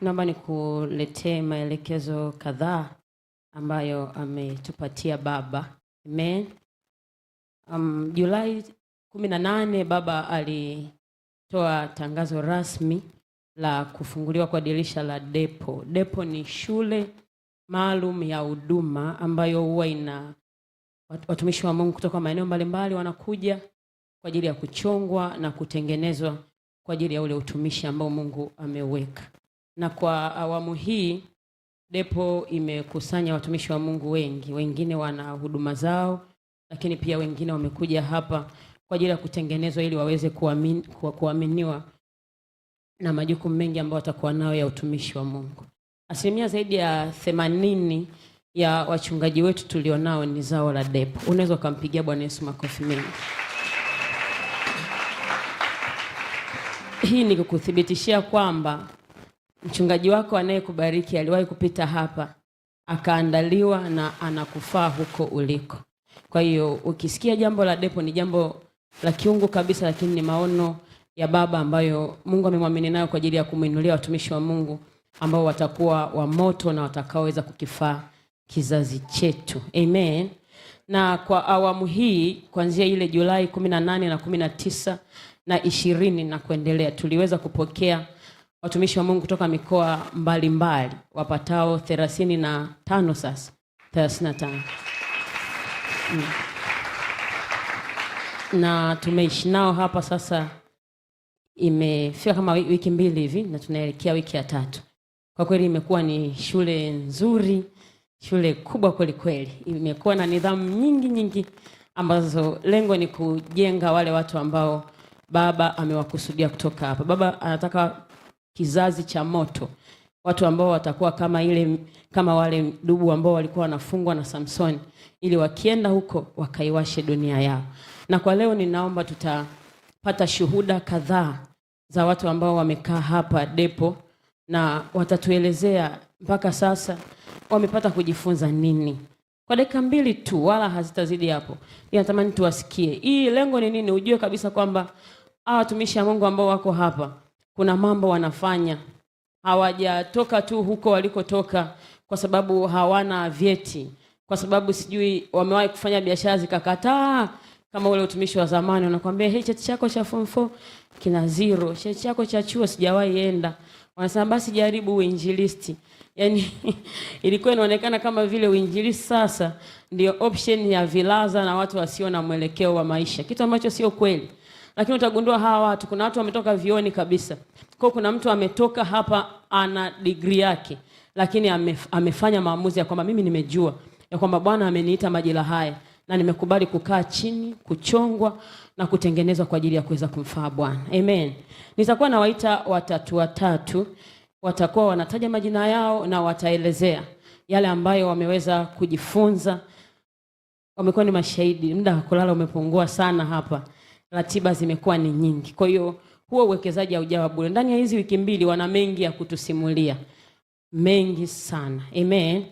Naomba nikuletee maelekezo kadhaa ambayo ametupatia Baba. Amen. Julai 18 Baba alitoa tangazo rasmi la kufunguliwa kwa dirisha la Depo. Depo ni shule maalum ya huduma ambayo huwa ina watumishi wa Mungu kutoka maeneo mbalimbali wanakuja kwa ajili ya kuchongwa na kutengenezwa kwa ajili ya ule utumishi ambao Mungu ameweka. Na kwa awamu hii Depo imekusanya watumishi wa Mungu wengi. Wengine wana huduma zao, lakini pia wengine wamekuja hapa kwa ajili ya kutengenezwa ili waweze kuaminiwa na majukumu mengi ambayo watakuwa nayo ya utumishi wa Mungu. Asilimia zaidi ya 80 ya wachungaji wetu tulionao ni zao la Depo. Unaweza kumpigia Bwana Yesu makofi mengi. Hii ni kukuthibitishia kwamba mchungaji wako anayekubariki aliwahi kupita hapa akaandaliwa na anakufaa huko uliko. Kwa hiyo ukisikia jambo la Depo ni jambo la kiungu kabisa, lakini ni maono ya Baba ambayo Mungu amemwamini nayo kwa ajili ya kumuinulia watumishi wa Mungu ambao watakuwa wa moto na watakaoweza kukifaa kizazi chetu. Amen. Na kwa awamu hii kuanzia ile Julai 18 na 19 na 20 na kuendelea tuliweza kupokea watumishi wa Mungu kutoka mikoa mbalimbali wapatao 35 sasa. 35. Na tumeishi nao hapa sasa, imefika kama wiki 2 hivi na tunaelekea wiki ya 3. Kwa kweli imekuwa ni shule nzuri, shule kubwa kweli kweli. Imekuwa na nidhamu nyingi ambazo lengo ni kujenga wale watu ambao Baba amewakusudia kutoka hapa. Baba anataka kizazi cha moto, watu ambao watakuwa kama wale dubu ambao walikuwa wanafungwa na Samsoni, ili wakienda huko wakaiwashe dunia yao. Na kwa leo ninaomba tutapata shuhuda kadhaa za watu ambao wamekaa hapa Depo na watatuelezea mpaka sasa wamepata kujifunza nini. Kwa dakika 2 tu, wala hazitazidi hapo. Ninatamani tuwasikie. Hii lengo ni nini? Ujue kabisa kwamba hawa watumishi wa Mungu ambao wako hapa kuna mambo wanafanya. Hawajatoka tu huko walikotoka kwa sababu hawana vyeti, kwa sababu sijui wamewahi kufanya biashara zikakataa, kama ule utumishi wa zamani unakuambia hey, cheti chako cha form 4 kina 0, cheti chako cha chuo sijawahi enda. Wanasema basi jaribu uinjilisti. Yaani ilikuwa inaonekana kama vile uinjilisti sasa ndio option ya vilaza na watu wasio na mwelekeo wa maisha, kitu ambacho sio kweli. Lakini utagundua hawa watu, kuna watu wametoka vioni kabisa. Kwa kuna mtu ametoka hapa ana degree yake, lakini amefanya maamuzi ya kwamba mimi nimejua ya kwamba Bwana ameniita majira haya na nimekubali kukaa chini, kuchongwa na kutengenezwa kwa ajili ya kuweza kumfaa Bwana. Amen. Nitakuwa nawaita watatu, watakuwa wanataja majina yao na wataelezea yale ambayo wameweza kujifunza. Wamekuwa ni mashahidi, muda wa kulala umepungua sana hapa. Ratiba zimekuwa ni nyingi. Kwa hiyo huo uwekezaji haujawa bure. Ndani ya hizi wiki 2 wana mengi ya kutusimulia. Mengi sana. Amen.